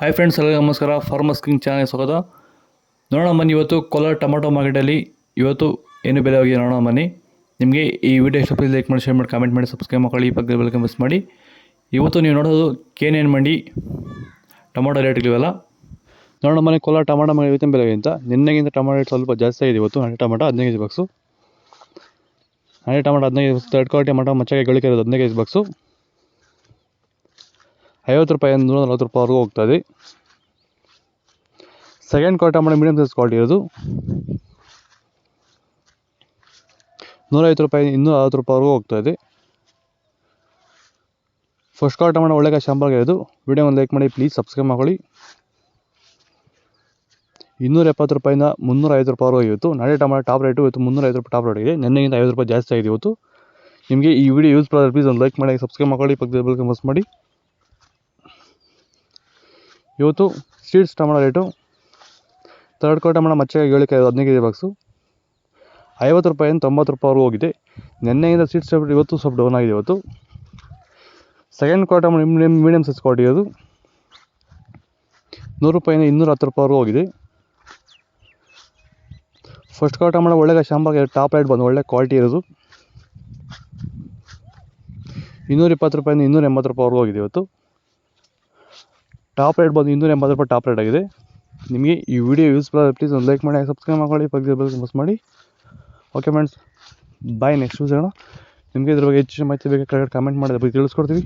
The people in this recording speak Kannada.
ಹಾಯ್ ಫ್ರೆಂಡ್ಸ್, ಎಲ್ಲರಿಗೂ ನಮಸ್ಕಾರ. ಫಾರ್ಮರ್ಸ್ ಕಿಂಗ್ ಚಾನಲ್ ಸ್ವಾಗತ. ನೋಡೋಣ ಬನ್ನಿ, ಇವತ್ತು ಕೋಲಾರ ಟೊಮಾಟೊ ಮಾರ್ಕೆಟಲ್ಲಿ ಇವತ್ತು ಏನು ಬೆಲೆ ಹೋಗಿದೆ ನೋಡೋಣ ಬನ್ನಿ. ನಿಮಗೆ ಈ ವಿಡಿಯೋ ಇಷ್ಟ ಲೈಕ್ ಮಾಡಿ, ಶೇರ್ ಮಾಡಿ, ಕಾಮೆಂಟ್ ಮಾಡಿ, ಸಬ್ಸ್ಕ್ರೈಬ್ ಮಾಡಿ, ಪಕ್ಕದ ಬೆಲ್ ಮಿಸ್ ಮಾಡಿ. ಇವತ್ತು ನೀವು ನೋಡೋದು KNN ಮಂಡಿ ಟೊಮಾಟೊ ರೇಟ್ಗಳಿವೆಲ್ಲ ನೋಡೋಣ ಬನ್ನಿ. ಕೋಲಾರ ಟೊಮಾಟೊ ಮಾರ್ಕೆಟ್ ಇವತ್ತಿನ ಬೆಲೆ ಅಂತ ನಿನ್ನೆಗಿಂತ ಟೊಮಾಟೊ ರೇಟ್ ಸ್ವಲ್ಪ ಜಾಸ್ತಿ ಆಗಿದೆ. ಇವತ್ತು ಹಳೆ ಟೊಮಾಟೊ 15 ಬಾಕ್ಸು, ಹಳೆ tomato 15 box, third quality tomato ಮಚ್ಚಗೆ ಗಳಿಕೆ ಇರೋದು 15 ಬಾಕ್ಸು 50 ರೂಪಾಯಿಂದ 140 ರೂಪಾಯಿವರೆಗೂ ಹೋಗ್ತಾಯಿದೆ. Second quality tomato medium size quality ಇರೋದು 150 ರೂಪಾಯಿ 260 ರೂಪಾಯಿವರೆಗೂ ಹೋಗ್ತಾಯಿದೆ. ಫಸ್ಟ್ ಕ್ವಾಲಿಟಿ ಟೊಮಾಟೊ ಒಳ್ಳೆಯ ಶಾಂಪಲ್ಗೆ ಇರೋದು. ವಿಡಿಯೋ ಒಂದು ಲೈಕ್ ಮಾಡಿ, ಪ್ಲೀಸ್ ಸಬ್ಸ್ಕ್ರೈಬ್ ಮಾಡ್ಕೊಳ್ಳಿ. 270 ರೂಪಾಯಿಂದ 350 ರೂಪಾಯಿವರೆಗೂ ಇವತ್ತು ನಾಳೆ ಟೊಮಾಟೊ ಟಾಪ್ ರೇಟು. ಇವತ್ತು 350 ರೂಪಾಯಿ ಟಾಪ್ ರೇಟ್ ಇದೆ. ನಿನ್ನೆಗಿಂತ 50 ರೂಪಾಯಿ ಜಾಸ್ತಿ ಆಗಿದೆ ಇವತ್ತು. ನಿಮಗೆ ಈ ವಿಡಿಯೋ ಯೂಸ್ ಮಾಡೋದು ಪ್ಲೀಸ್ ಒಂದು ಲೈಕ್ ಮಾಡಿ, ಸಬ್ಸ್ಕ್ರೈಬ್ ಮಾಡ್ಕೊಳ್ಳಿ, ಪಕ್ಕದ ಬೆಲ್ ಮಿಸ್ ಮಾಡಿ. ಇವತ್ತು seeds tomato rate third quality tomato ಮಚ್ಚಗೆ ಗಳಿಕೆ 15 ಬಾಕ್ಸು 50 ರೂಪಾಯಿಂದ 90 ರೂಪಾಯಿವರೆಗೂ ಹೋಗಿದೆ. ನಿನ್ನೆಯಿಂದ ಸೀಡ್ಸ್ ರೇಟ್ ಇವತ್ತು ಸ್ವಲ್ಪ ಡೌನ್ ಆಗಿದೆ. ಇವತ್ತು second quality tomato medium size quality ಇರೋದು 100 ರೂಪಾಯಿಂದ 210 ರೂಪಾಯಿವರೆಗೂ ಹೋಗಿದೆ. ಫಸ್ಟ್ ಕ್ವಾಲಿಟಿ ಟೊಮಾಟೊ ಒಳ್ಳೆಯ ಶಾಂಪಲ್ಗೆ ಟಾಪ್ ರೇಟ್ ಬಂದು ಒಳ್ಳೆ ಕ್ವಾಲಿಟಿ ಇರೋದು 220 ರೂಪಾಯಿಂದ 280 ರೂಪಾಯಿವರೆಗೂ ಹೋಗಿದೆ. ಇವತ್ತು ಟಾಪ್ ರೇಟ್ ಬಂದು 280 ರೂಪಾಯಿ ಟಾಪ್ ರೇಟ್ ಆಗಿದೆ. ನಿಮಗೆ ಈ ವಿಡಿಯೋ ಯೂಸ್ಫುಲ್ ಆದರೆ ಪ್ಲೀಸ್ ಒಂದು ಲೈಕ್ ಮಾಡಿ, ಸಬ್ಸ್ಕ್ರೈಬ್ ಮಾಡ್ಕೊಳ್ಳಿ, ಪಕ್ಕದ ಬೆಲ್ ಮಿಸ್ ಮಾಡಿ. ಓಕೆ ಫ್ರೆಂಡ್ಸ್, ಬಾಯ್. ನೆಕ್ಸ್ಟ್ ವಿಡಿಯೋಣ. ನಿಮಗೆ ಇದ್ರ ಬಗ್ಗೆ ಹೆಚ್ಚಿನ ಮಾಹಿತಿ ಬೇಕಾದ್ರೆ ಕಾಮೆಂಟ್ ಮಾಡಿ ತಿಳಿಸ್ಕೊಡ್ತೀವಿ.